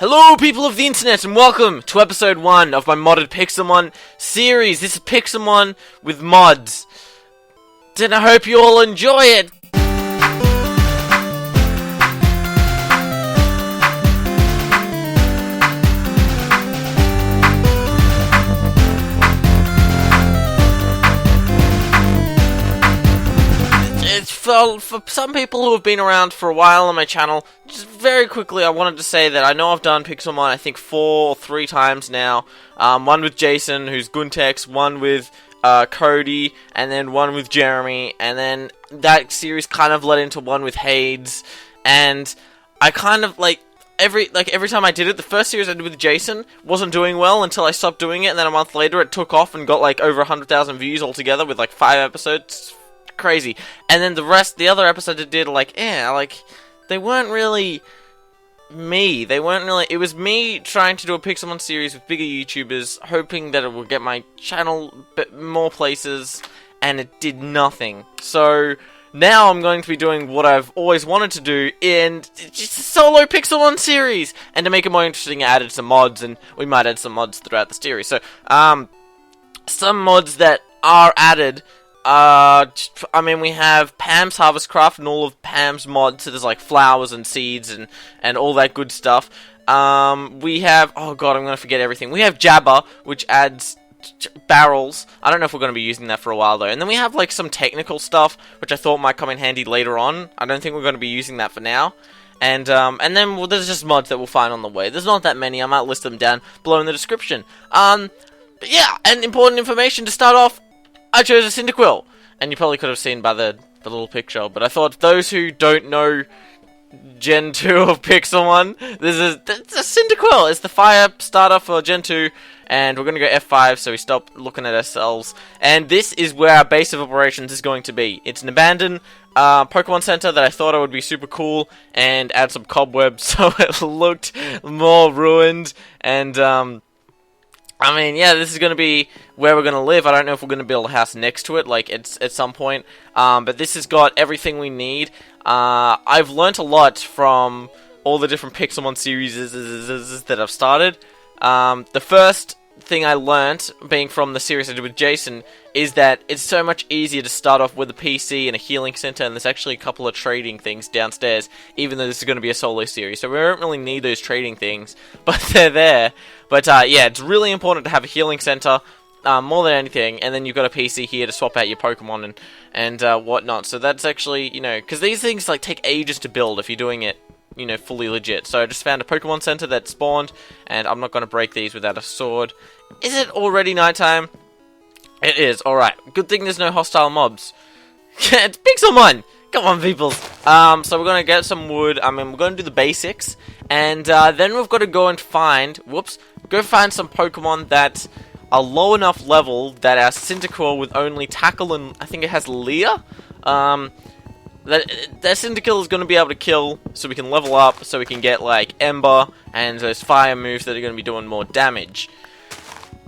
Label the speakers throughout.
Speaker 1: Hello people of the internet and welcome to episode 1 of my modded Pixelmon series. This is Pixelmon with mods. And I hope you all enjoy it. For some people who have been around for a while on my channel, just very quickly I wanted to say that I know I've done Pixelmon I think 4 or 3 times now. One with Jason, who's Guntex, one with Cody, and then one with Jeremy, and then that series kind of led into one with Hades, and I kind of every time I did it, the first series I did with Jason wasn't doing well until I stopped doing it, and then a month later it took off and got like over 100,000 views altogether with like 5 episodes. Crazy. And then the other episodes I did, they weren't really me. It was me trying to do a Pixelmon series with bigger YouTubers, hoping that it would get my channel more places, and it did nothing. So now I'm going to be doing what I've always wanted to do in just a solo Pixelmon series. And to make it more interesting, I added some mods, and we might add some mods throughout the series. So, some mods that are added. We have Pam's Harvestcraft and all of Pam's Mods, so there's like flowers and seeds and all that good stuff. We have, oh god, I'm gonna forget everything. We have JABBA, which adds barrels. I don't know if we're gonna be using that for a while though. And then we have like some technical stuff, which I thought might come in handy later on. I don't think we're gonna be using that for now. And then there's just mods that we'll find on the way. There's not that many, I might list them down below in the description. But yeah, and important information to start off, I chose a Cyndaquil, and you probably could have seen by the little picture, but I thought those who don't know Gen 2 of Pixelmon, this is a Cyndaquil. It's the fire starter for Gen 2, and we're going to go F5, so we stop looking at ourselves. And this is where our base of operations is going to be. It's an abandoned Pokemon Center that I thought it would be super cool, and add some cobwebs so it looked more ruined, and yeah, this is going to be where we're going to live. I don't know if we're going to build a house next to it, at some point. But this has got everything we need. I've learnt a lot from all the different Pixelmon series that I've started. The first thing I learnt, being from the series I did with Jason, is that it's so much easier to start off with a PC and a healing center, and there's actually a couple of trading things downstairs, even though this is going to be a solo series, so we don't really need those trading things, but they're there. But yeah, it's really important to have a healing center, more than anything, and then you've got a PC here to swap out your Pokemon and whatnot, so that's actually, because these things take ages to build if you're doing it fully legit. So I just found a Pokemon Center that spawned, and I'm not going to break these without a sword. Is it already nighttime? It is, alright. Good thing there's no hostile mobs. It's Pixelmon! Come on, people! So we're going to get some wood, we're going to do the basics, and then we've got to go and find, go find some Pokemon that are low enough level that our Cyndaquil with only Tackle and, I think it has Leer? That Cyndaquil is going to be able to kill, so we can level up, so we can get, Ember, and those fire moves that are going to be doing more damage.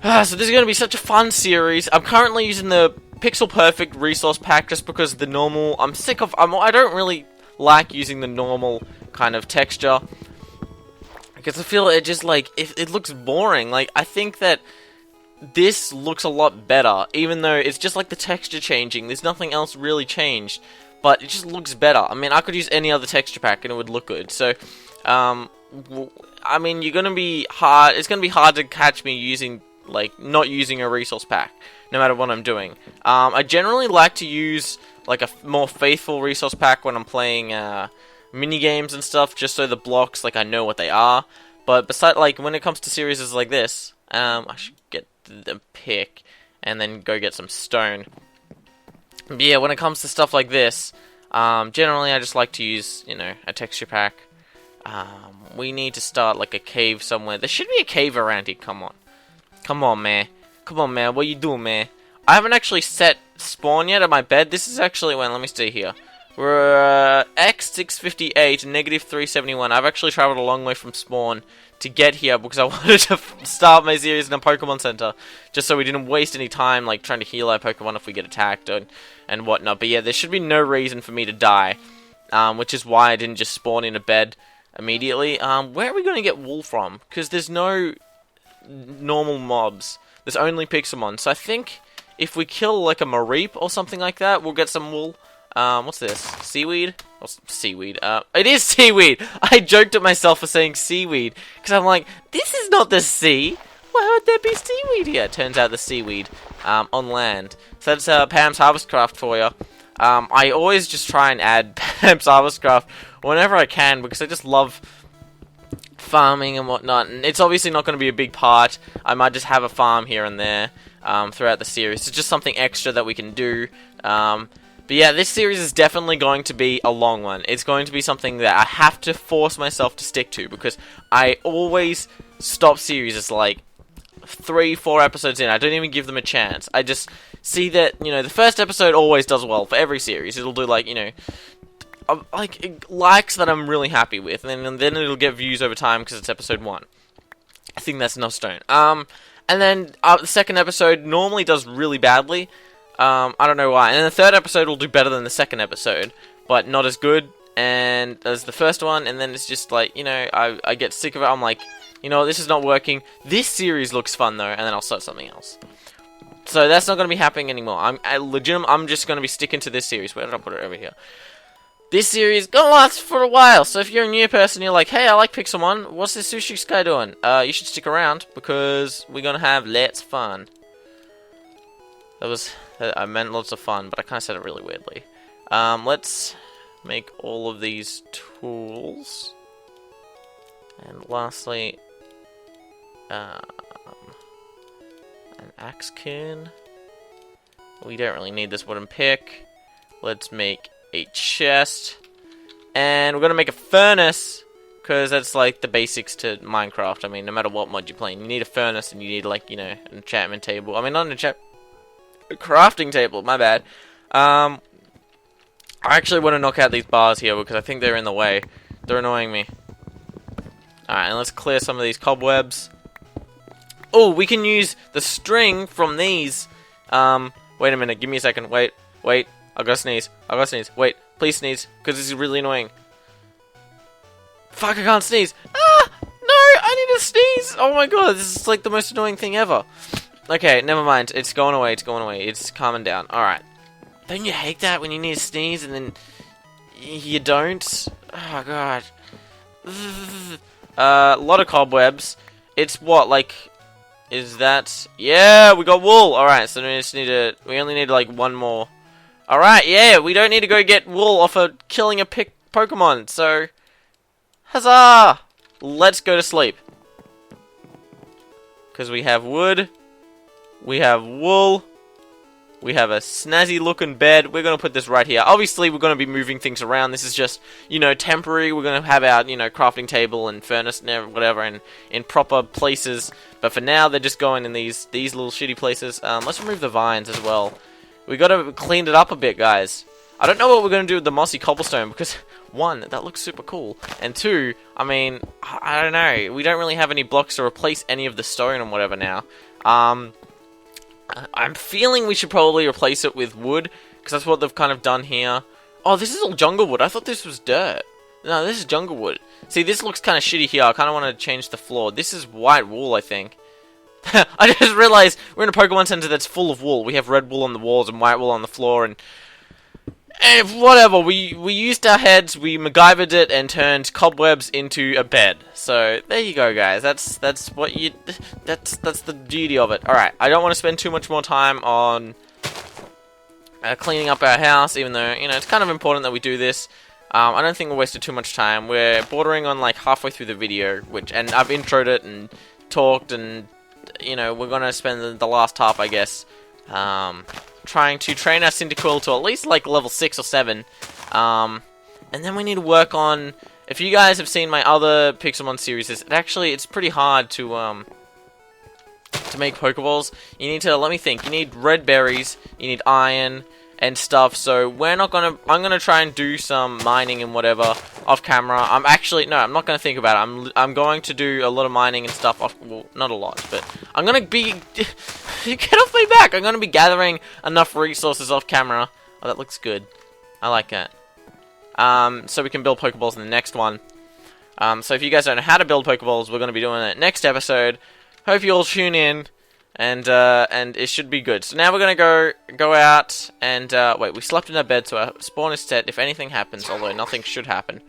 Speaker 1: So this is going to be such a fun series. I'm currently using the Pixel Perfect resource pack, just because the normal, I don't really like using the normal kind of texture, because I feel it just, it looks boring. I think that this looks a lot better, even though it's just the texture changing, there's nothing else really changed. But it just looks better. I could use any other texture pack and it would look good. So, you're gonna be hard. It's gonna be hard to catch me using, not using a resource pack, no matter what I'm doing. I generally like to use, a more faithful resource pack when I'm playing, mini games and stuff, just so the blocks, I know what they are. But besides, when it comes to series like this, I should get the pick and then go get some stone. But yeah, when it comes to stuff like this, generally I just like to use, a texture pack. We need to start, a cave somewhere. There should be a cave around here, come on. Come on, man. Come on, man, what you doing, man? I haven't actually set spawn yet at my bed. This is actually when, let me see here. We're, X658, negative 371. I've actually traveled a long way from spawn to get here because I wanted to start my series in a Pokemon Center, just so we didn't waste any time trying to heal our Pokemon if we get attacked and whatnot. But yeah, there should be no reason for me to die, which is why I didn't just spawn in a bed. immediately. Where are we going to get wool from? Because there's no normal mobs. There's only Pixelmon. So I think if we kill like a Mareep or something like that, we'll get some wool. What's this? Seaweed? Oh, seaweed. It is seaweed! I joked at myself for saying seaweed. Because I'm like, this is not the sea. Why would there be seaweed here? Turns out the seaweed on land. So that's Pam's Harvestcraft for you. I always just try and add Pam's Harvestcraft whenever I can because I just love farming and whatnot. And it's obviously not going to be a big part. I might just have a farm here and there throughout the series. It's just something extra that we can do. But yeah, this series is definitely going to be a long one. It's going to be something that I have to force myself to stick to because I always stop series like 3-4 episodes in. I don't even give them a chance. I just see that, you know, the first episode always does well for every series. It'll do like, you know, like likes that I'm really happy with, and then it'll get views over time because it's episode 1. I think that's enough stone. And then the second episode normally does really badly. I don't know why. And then the third episode will do better than the second episode, but not as good and as the first one. And then it's just like, you know, I get sick of it. I'm like, you know, this is not working. This series looks fun though, and then I'll start something else. So that's not going to be happening anymore. I'm just going to be sticking to this series. Where did I put it? Over here. This series is going to last for a while. So if you're a new person, you're like, hey, I like Pixelmon. What's this Sushix guy doing? You should stick around because we're going to have lots of fun. I meant lots of fun, but I kind of said it really weirdly. Let's make all of these tools. And lastly, an axe can. We don't really need this wooden pick. Let's make a chest. And we're going to make a furnace, because that's like the basics to Minecraft. I mean, no matter what mod you're playing, you need a furnace and you need, like, you know, an enchantment table. I mean, not an a crafting table, my bad. I actually want to knock out these bars here because I think they're in the way. They're annoying me. Alright, and let's clear some of these cobwebs. Oh, we can use the string from these. Wait a minute, give me a second. Wait. I gotta sneeze. Wait, please sneeze, because this is really annoying. Fuck, I can't sneeze. Ah! No, I need to sneeze! Oh my god, this is like the most annoying thing ever. Okay, never mind. It's going away. It's calming down. Alright. Don't you hate that when you need to sneeze and then you don't? Oh god. A lot of cobwebs. It's what, like, is that? Yeah, we got wool. Alright, so we only need like one more. Alright, yeah, we don't need to go get wool off of killing a Pokemon, so huzzah! Let's go to sleep. Because we have wood, we have wool, we have a snazzy looking bed. We're going to put this right here. Obviously, we're going to be moving things around. This is just, you know, temporary. We're going to have our, you know, crafting table and furnace and whatever in proper places. But for now, they're just going in these little shitty places. Let's remove the vines as well. We got to clean it up a bit, guys. I don't know what we're going to do with the mossy cobblestone because, one, that looks super cool. And two, I mean, I don't know. We don't really have any blocks to replace any of the stone and whatever now. I'm feeling we should probably replace it with wood, because that's what they've kind of done here. Oh, this is all jungle wood. I thought this was dirt. No, this is jungle wood. See, this looks kind of shitty here. I kind of want to change the floor. This is white wool, I think. I just realized we're in a Pokemon Center that's full of wool. We have red wool on the walls and white wool on the floor, and whatever. We used our heads, we MacGyvered it, and turned cobwebs into a bed. So there you go, guys. That's the beauty of it. All right, I don't want to spend too much more time on cleaning up our house, even though, you know, it's kind of important that we do this. I don't think we wasted too much time. We're bordering on like halfway through the video, and I've introed it and talked, and you know, we're gonna spend the last half, I guess, trying to train our Cyndaquil to at least like level 6 or 7, and then we need to work on. If you guys have seen my other Pixelmon series, it's pretty hard to make Pokeballs. You need to, let me think. You need red berries. You need iron and stuff. So I'm gonna try and do some mining and whatever off camera. I'm not gonna think about it. I'm going to do a lot of mining and stuff off. Well, not a lot, but I'm gonna be get off my back. I'm gonna be gathering enough resources off camera. Oh, that looks good. I like that. So we can build Pokeballs in the next one. So if you guys don't know how to build Pokeballs, we're going to be doing it next episode. Hope you all tune in, and it should be good. So now we're going to go out, and wait, we slept in our bed, so our spawn is set if anything happens, although nothing should happen.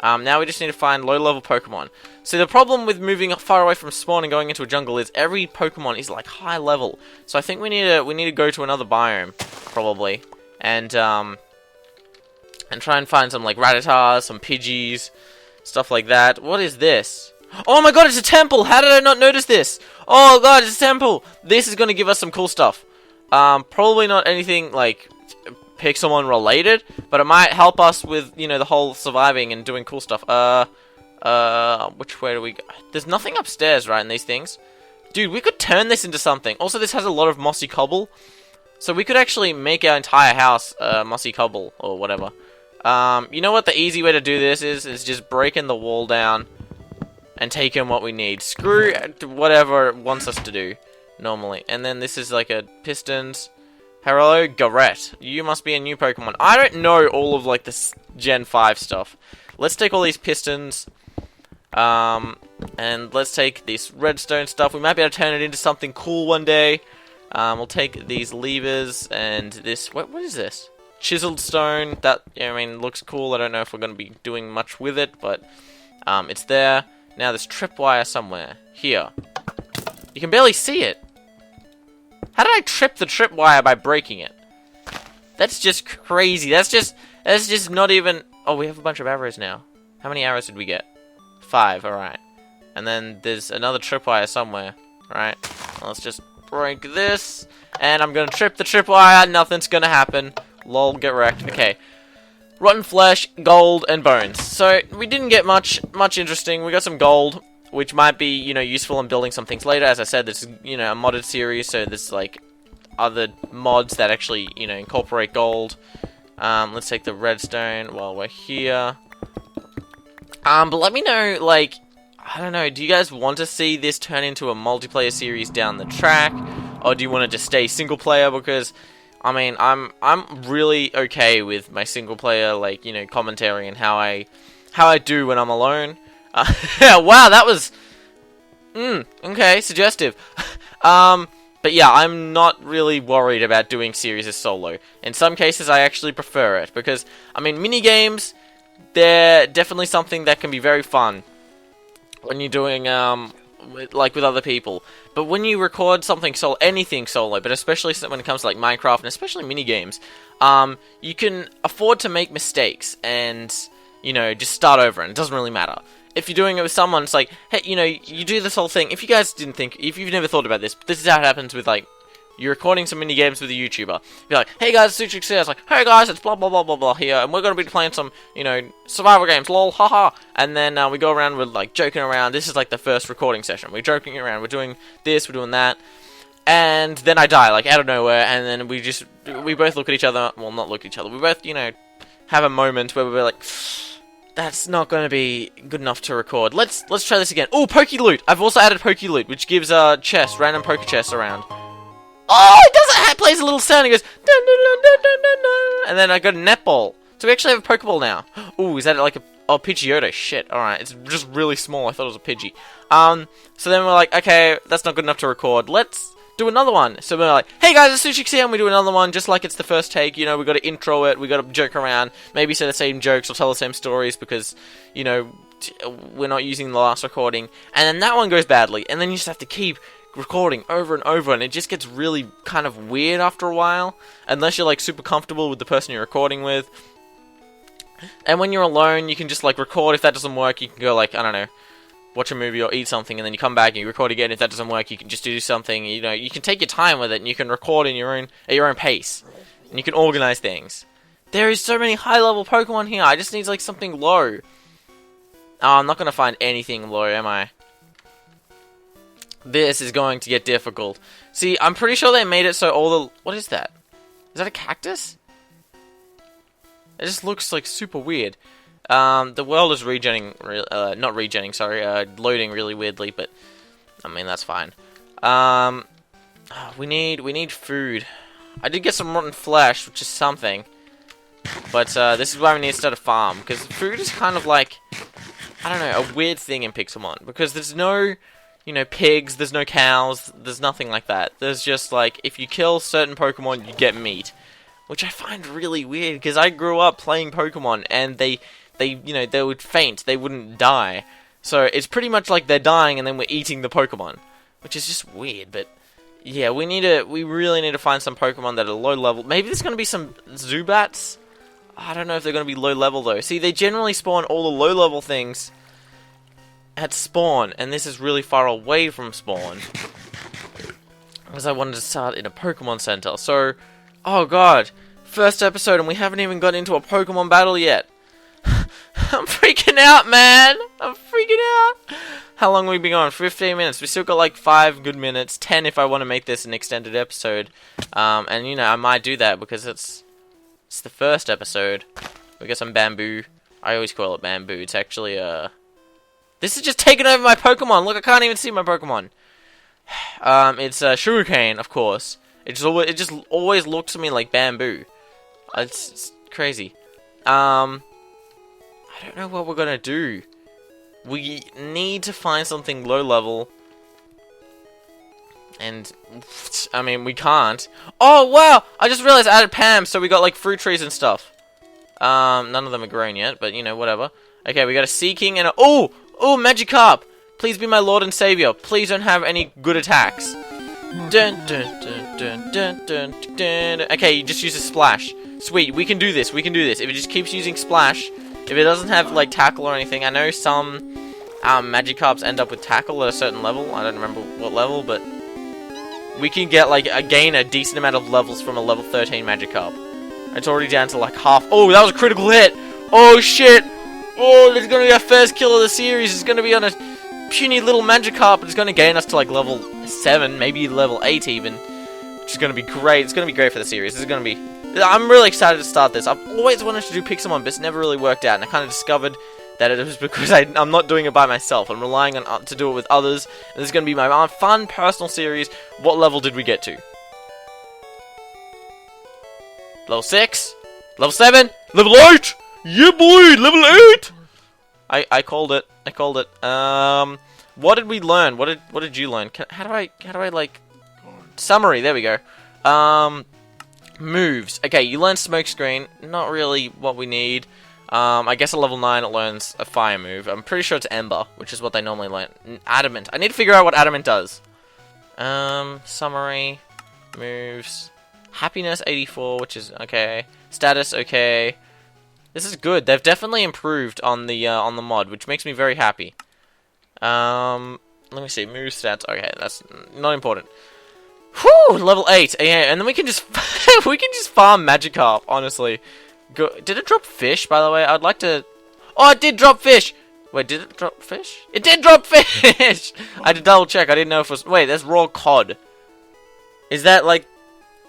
Speaker 1: Now we just need to find low-level Pokemon. So the problem with moving far away from spawn and going into a jungle is every Pokemon is like high level. So I think we need to go to another biome, probably, and try and find some like Rattatas, some Pidgeys, stuff like that. What is this? Oh my god, it's a temple! How did I not notice this? Oh god, it's a temple! This is going to give us some cool stuff. Probably not anything like Pixelmon related, but it might help us with, you know, the whole surviving and doing cool stuff. Which way do we go? There's nothing upstairs, right, in these things? Dude, we could turn this into something. Also, this has a lot of mossy cobble, so we could actually make our entire house mossy cobble, or whatever. You know what the easy way to do this is just breaking the wall down and taking what we need. Screw whatever it wants us to do, normally. And then this is like a pistons. Hello, Garrett. You must be a new Pokemon. I don't know all of, like, this Gen 5 stuff. Let's take all these pistons. And let's take this redstone stuff. We might be able to turn it into something cool one day. We'll take these levers and this... What is this? Chiseled stone. That, I mean, looks cool. I don't know if we're going to be doing much with it, but it's there. Now, there's tripwire somewhere. Here. You can barely see it. How did I trip the tripwire by breaking it? That's just crazy. That's just not even... Oh, we have a bunch of arrows now. How many arrows did we get? 5, alright. And then there's another tripwire somewhere. Alright. Well, let's just break this. And I'm gonna trip the tripwire. Nothing's gonna happen. Lol, get wrecked. Okay. Rotten flesh, gold, and bones. So, we didn't get much interesting. We got some gold, which might be, you know, useful in building some things later. As I said, this is, you know, a modded series, so there's, like, other mods that actually, you know, incorporate gold. Let's take the redstone while we're here. But let me know, like, I don't know, do you guys want to see this turn into a multiplayer series down the track? Or do you want to just stay single player? Because, I mean, I'm really okay with my single player, like, you know, commentary and how I do when I'm alone. Wow, that was... okay, suggestive. But yeah, I'm not really worried about doing series as solo. In some cases, I actually prefer it, because, I mean, minigames, they're definitely something that can be very fun when you're doing, with other people. But when you record something solo, anything solo, but especially when it comes to, like, Minecraft, and especially minigames, you can afford to make mistakes, and, you know, just start over, and it doesn't really matter. If you're doing it with someone, it's like, hey, you know, you do this whole thing. If you guys didn't think, if you've never thought about this, this is how it happens with, like, you're recording some mini games with a YouTuber. You're like, hey guys, Sushix.Fan. It's like, hey guys, it's blah blah blah blah blah here, and we're gonna be playing some, you know, survival games, lol, haha. And then we go around, we're like joking around. This is like the first recording session. We're joking around. We're doing this, we're doing that, and then I die like out of nowhere, and then we both look at each other. Well, not look at each other. We both, you know, have a moment where we're like, that's not going to be good enough to record. Let's try this again. Oh, PokeLoot! I've also added PokeLoot, which gives chests, random poke chests around. Oh, it does it plays a little sound. It goes dun, dun, dun, dun, dun, dun, dun. And then I got a netball. So we actually have a Pokeball now. Ooh, is that like a Pidgeotto? Shit. All right, it's just really small. I thought it was a Pidgey. So then we're like, okay, that's not good enough to record. Let's do another one. So we're like, hey guys, it's Sushix.Fan, and we do another one just like it's the first take. You know, we got to intro it. We got to joke around. Maybe say the same jokes or tell the same stories because, you know, we're not using the last recording. And then that one goes badly, and then you just have to keep recording over and over, and it just gets really kind of weird after a while, unless you're like super comfortable with the person you're recording with. And when you're alone, you can just like record. If that doesn't work, you can go like, I don't know, watch a movie or eat something, and then you come back and you record again. If that doesn't work, you can just do something. You know, you can take your time with it, and you can record in at your own pace, and you can organize things. There is so many high-level Pokemon here. I just need like something low. Oh, I'm not gonna find anything low, am I? This is going to get difficult. See, I'm pretty sure they made it so all the... What is that? Is that a cactus? It just looks like super weird. The world is loading really weirdly, but I mean that's fine. We need food. I did get some rotten flesh, which is something, but this is why we need to start a farm, because food is kind of like I don't know, a weird thing in Pixelmon, because there's no, you know, pigs, there's no cows, there's nothing like that. There's just, like, if you kill certain Pokemon, you get meat. Which I find really weird, because I grew up playing Pokemon, and they, you know, they would faint, they wouldn't die. So, it's pretty much like they're dying, and then we're eating the Pokemon. Which is just weird, but, yeah, we really need to find some Pokemon that are low level. Maybe there's gonna be some Zubats? I don't know if they're gonna be low level, though. See, they generally spawn all the low level things at spawn, and this is really far away from spawn. Because I wanted to start in a Pokemon Center, so... Oh god, first episode and we haven't even got into a Pokemon battle yet. I'm freaking out, man! I'm freaking out! How long have we been going? 15 minutes. We still got like 5 good minutes, 10 if I want to make this an extended episode. And you know, I might do that because it's the first episode. We got some bamboo. I always call it bamboo. It's actually, this is just taking over my Pokemon! Look, I can't even see my Pokemon. It's sugarcane, of course. It just always looks to me like bamboo. It's crazy. I don't know what we're gonna do. We need to find something low level. And, I mean, we can't. Oh, wow! I just realized I added Pams, so we got, like, fruit trees and stuff. None of them are grown yet, but, you know, whatever. Okay, we got a Seaking and a... Oh! Oh, Magikarp! Please be my lord and savior. Please don't have any good attacks. Dun, dun, dun, dun, dun, dun, dun. Okay, you just use a splash. Sweet, we can do this, we can do this. If it just keeps using splash, if it doesn't have, like, tackle or anything, I know some Magikarps end up with tackle at a certain level. I don't remember what level, but we can get, like, gain a decent amount of levels from a level 13 Magikarp. It's already down to, like, half. Oh, that was a critical hit! Oh, shit! Oh, there's gonna be our first kill of the series. It's gonna be on a puny little Magikarp. It's gonna gain us to, like, level 7, maybe level 8 even, which is going to be great. It's going to be great for the series. This is going to be... I'm really excited to start this. I've always wanted to do Pixelmon, but it's never really worked out, and I kind of discovered that it was because I'm not doing it by myself. I'm relying on to do it with others, and this is going to be my fun, personal series. What level did we get to? Level 6? Level 7? Level 8? Yeah, boy! Level 8! I called it. I called it. What did we learn? What did you learn? How do I like summary? There we go. Moves. Okay, you learn Smokescreen. Not really what we need. I guess at level 9 it learns a fire move. I'm pretty sure it's Ember, which is what they normally learn. Adamant. I need to figure out what Adamant does. Summary. Moves. Happiness 84, which is okay. Status okay. This is good. They've definitely improved on the mod, which makes me very happy. Let me see, move stats. Okay, that's not important. Whew, level 8. Yeah, and then we can just we can just farm Magikarp. Honestly, did it drop fish? By the way, I'd like to. Oh, it did drop fish. Wait, did it drop fish? It did drop fish. I had to double check. I didn't know if it was. Wait, there's raw cod. Is that like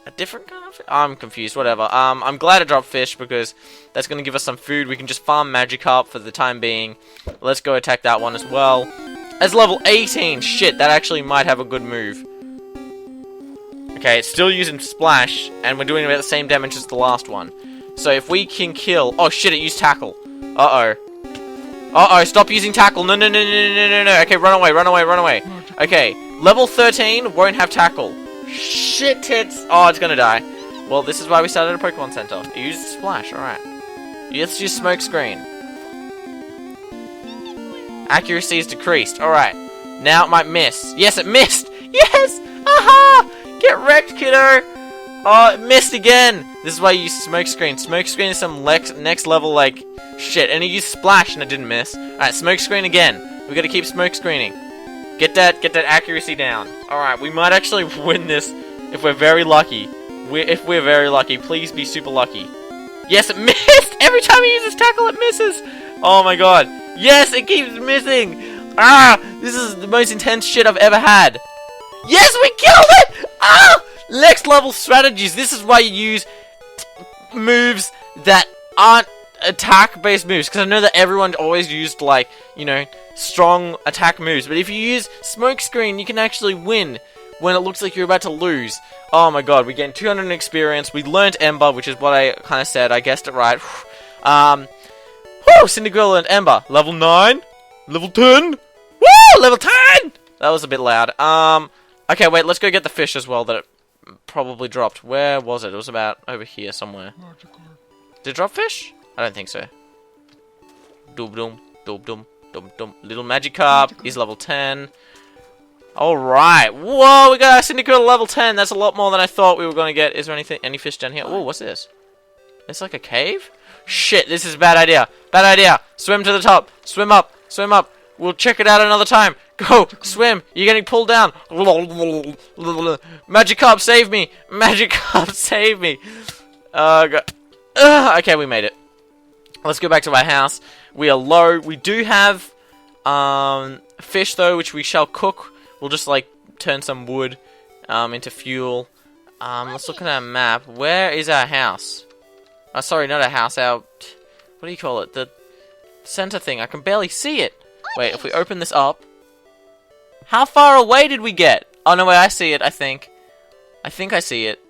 Speaker 1: a different kind of fish? I'm confused. Whatever. I'm glad it dropped fish because that's gonna give us some food. We can just farm Magikarp for the time being. Let's go attack that one as well. As level 18, shit, that actually might have a good move. Okay, it's still using Splash, and we're doing about the same damage as the last one. So if we can kill... Oh shit, it used Tackle. Uh-oh. Uh-oh, stop using Tackle. No, no, no, no, no, no, no. Okay, run away, run away, run away. Okay, level 13 won't have Tackle. Shit tits. Oh, it's gonna die. Well, this is why we started a Pokemon Center. It used Splash, alright. Let's use Smokescreen. Accuracy is decreased. Alright. Now it might miss. Yes, it missed! Yes! Aha! Get wrecked, kiddo! Oh, it missed again! This is why you use Smokescreen. Smokescreen is some next level, like, shit. And you use Splash and it didn't miss. Alright, Smokescreen again. We gotta keep Smokescreening. Get that accuracy down. Alright, we might actually win this if we're very lucky. If we're very lucky. Please be super lucky. Yes, it missed! Every time he uses Tackle, it misses! Oh my god. Yes, it keeps missing! Ah! This is the most intense shit I've ever had. Yes, we killed it! Ah! Next level strategies. This is why you use moves that aren't attack-based moves. Because I know that everyone always used, like, you know, strong attack moves. But if you use Smokescreen, you can actually win when it looks like you're about to lose. Oh my god, we gained 200 experience. We learned Ember, which is what I kind of said. I guessed it right. Whew, Cinderella and Ember. Level 9. Level 10! Woo! Level 10! That was a bit loud. Okay, wait, let's go get the fish as well that it probably dropped. Where was it? It was about over here somewhere. Did it drop fish? I don't think so. Dum dum dum dum dum dum. Little Magikarp is level 10. Alright. Whoa, we got a Syndicate level 10. That's a lot more than I thought we were going to get. Is there any fish down here? Oh, what's this? It's like a cave? Shit, this is a bad idea. Bad idea. Swim to the top. Swim up. Swim up. We'll check it out another time. Go! Swim! You're getting pulled down! Magikarp, save me! Magikarp, save me! Okay, we made it. Let's go back to our house. We are low. We do have fish, though, which we shall cook. We'll just, like, turn some wood into fuel. Let's look at our map. Where is our house? Oh, sorry, not our house. Our... What do you call it? The center thing. I can barely see it. Wait, if we open this up... How far away did we get? Oh, no, wait, I see it, I think. I think I see it.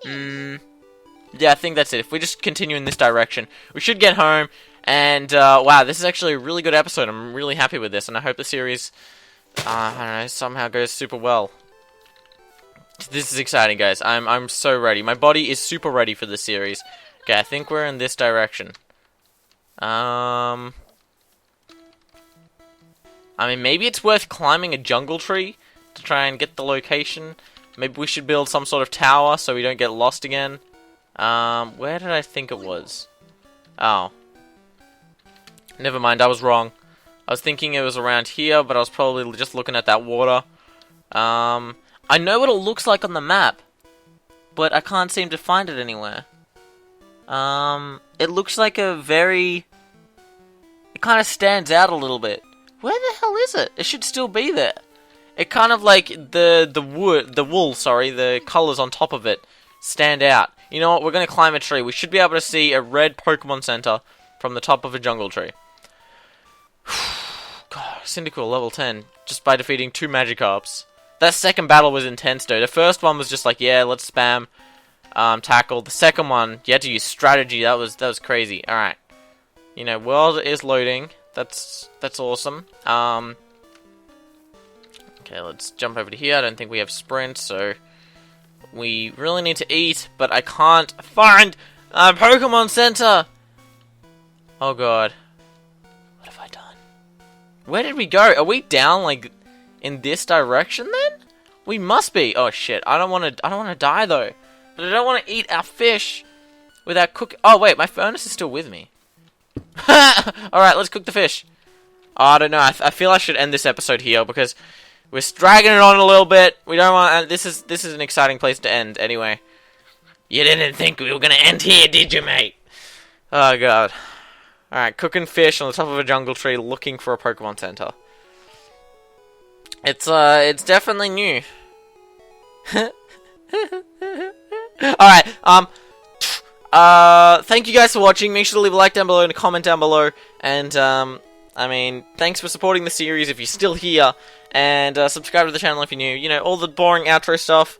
Speaker 1: Yeah, I think that's it. If we just continue in this direction, we should get home. And, wow, this is actually a really good episode. I'm really happy with this, and I hope the series, I don't know, somehow goes super well. This is exciting, guys. I'm so ready. My body is super ready for this series. Okay, I think we're in this direction. I mean, maybe it's worth climbing a jungle tree to try and get the location. Maybe we should build some sort of tower so we don't get lost again. Where did I think it was? Oh. Never mind, I was wrong. I was thinking it was around here, but I was probably just looking at that water. I know what it looks like on the map, but I can't seem to find it anywhere. It looks like a very... It kind of stands out a little bit. Where the hell is it? It should still be there. It kind of like the wool, sorry, the colors on top of it stand out. You know what? We're going to climb a tree. We should be able to see a red Pokemon Center from the top of a jungle tree. God, Cyndaquil level 10 just by defeating 2 Magikarps. That second battle was intense, though. The first one was just like, yeah, let's spam tackle. The second one, you had to use strategy. That was crazy. All right. You know, world is loading. That's awesome. Okay, let's jump over to here. I don't think we have sprint, so we really need to eat, but I can't find a Pokemon Center. Oh god. What have I done? Where did we go? Are we down like in this direction then? We must be. Oh shit. I don't want to die though. But I don't want to eat our fish without cooking. Oh wait, my furnace is still with me. Alright, let's cook the fish. Oh, I don't know. I feel I should end this episode here because we're dragging it on a little bit. We don't want. This is an exciting place to end. Anyway, you didn't think we were gonna end here, did you, mate? Oh god. All right, cooking fish on the top of a jungle tree, looking for a Pokemon Center. It's definitely new. All right. Thank you guys for watching. Make sure to leave a like down below and a comment down below. And, I mean, thanks for supporting the series if you're still here. And, subscribe to the channel if you're new. You know, all the boring outro stuff.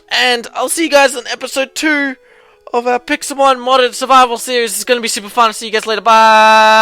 Speaker 1: And I'll see you guys on episode 2 of our Pixelmon modded survival series. It's going to be super fun. See you guys later. Bye!